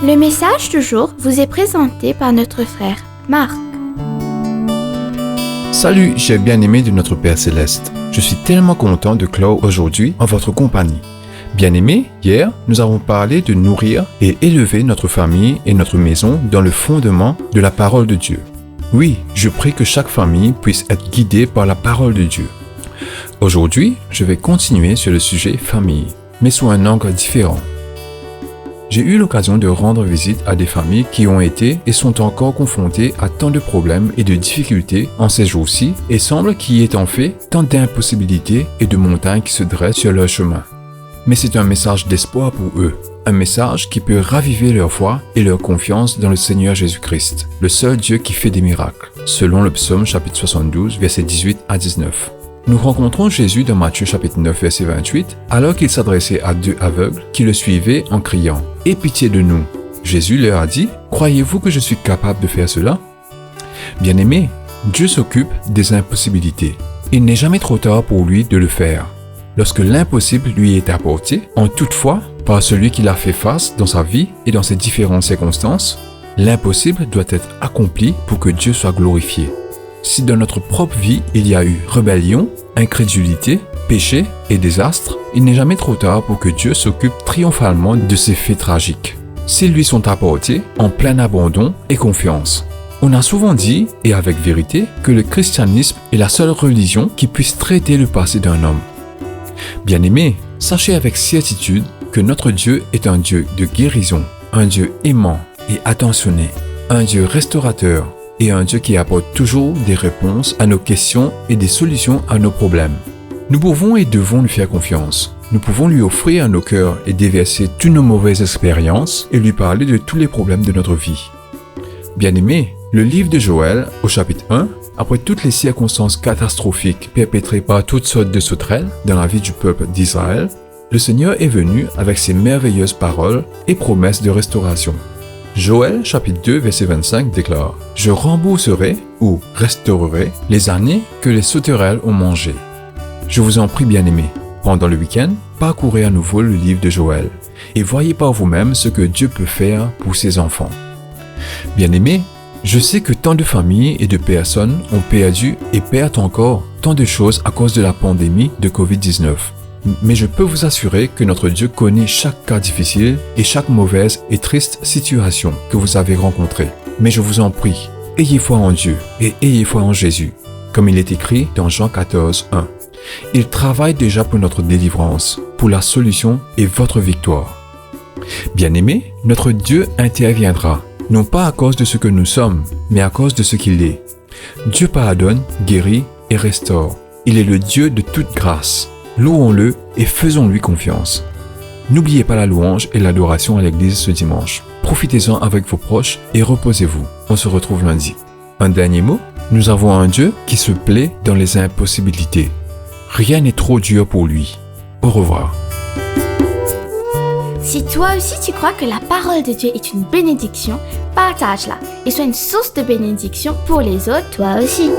Le message du jour vous est présenté par notre frère Marc. Salut, chers bien-aimés de notre Père Céleste. Je suis tellement content de clore aujourd'hui en votre compagnie. Bien-aimés, hier, nous avons parlé de nourrir et élever notre famille et notre maison dans le fondement de la parole de Dieu. Oui, je prie que chaque famille puisse être guidée par la parole de Dieu. Aujourd'hui, je vais continuer sur le sujet famille, mais sous un angle différent. J'ai eu l'occasion de rendre visite à des familles qui ont été et sont encore confrontées à tant de problèmes et de difficultés en ces jours-ci et semble qu'il y ait en fait tant d'impossibilités et de montagnes qui se dressent sur leur chemin. Mais c'est un message d'espoir pour eux, un message qui peut raviver leur foi et leur confiance dans le Seigneur Jésus-Christ, le seul Dieu qui fait des miracles, selon le psaume chapitre 72, versets 18 à 19. Nous rencontrons Jésus dans Matthieu chapitre 9, verset 28, alors qu'il s'adressait à deux aveugles qui le suivaient en criant « Aie pitié de nous !» Jésus leur a dit « Croyez-vous que je suis capable de faire cela ?» Bien-aimés, Dieu s'occupe des impossibilités. Il n'est jamais trop tard pour lui de le faire. Lorsque l'impossible lui est apporté, en toutefois, par celui qui l'a fait face dans sa vie et dans ses différentes circonstances, l'impossible doit être accompli pour que Dieu soit glorifié. Si dans notre propre vie, il y a eu rébellion, incrédulité, péché et désastre, il n'est jamais trop tard pour que Dieu s'occupe triomphalement de ces faits tragiques. S'ils lui sont apportés en plein abandon et confiance. On a souvent dit, et avec vérité, que le christianisme est la seule religion qui puisse traiter le passé d'un homme. Bien-aimés, sachez avec certitude que notre Dieu est un Dieu de guérison, un Dieu aimant et attentionné, un Dieu restaurateur, et un Dieu qui apporte toujours des réponses à nos questions et des solutions à nos problèmes. Nous pouvons et devons lui faire confiance. Nous pouvons lui offrir nos cœurs et déverser toutes nos mauvaises expériences et lui parler de tous les problèmes de notre vie. Bien-aimés, le livre de Joël, au chapitre 1, après toutes les circonstances catastrophiques perpétrées par toutes sortes de sauterelles dans la vie du peuple d'Israël, le Seigneur est venu avec ses merveilleuses paroles et promesses de restauration. Joël chapitre 2 verset 25 déclare « Je rembourserai ou restaurerai les années que les sauterelles ont mangées. » Je vous en prie bien-aimés, pendant le week-end, parcourez à nouveau le livre de Joël et voyez par vous-même ce que Dieu peut faire pour ses enfants. Bien-aimés, je sais que tant de familles et de personnes ont perdu et perdent encore tant de choses à cause de la pandémie de Covid-19. Mais je peux vous assurer que notre Dieu connaît chaque cas difficile et chaque mauvaise et triste situation que vous avez rencontrée. Mais je vous en prie, ayez foi en Dieu et ayez foi en Jésus. Comme il est écrit dans Jean 14, 1. Il travaille déjà pour notre délivrance, pour la solution et votre victoire. Bien-aimés, notre Dieu interviendra, non pas à cause de ce que nous sommes, mais à cause de ce qu'il est. Dieu pardonne, guérit et restaure. Il est le Dieu de toute grâce. Louons-le et faisons-lui confiance. N'oubliez pas la louange et l'adoration à l'église ce dimanche. Profitez-en avec vos proches et reposez-vous. On se retrouve lundi. Un dernier mot, nous avons un Dieu qui se plaît dans les impossibilités. Rien n'est trop dur pour lui. Au revoir. Si toi aussi tu crois que la parole de Dieu est une bénédiction, partage-la et sois une source de bénédiction pour les autres toi aussi.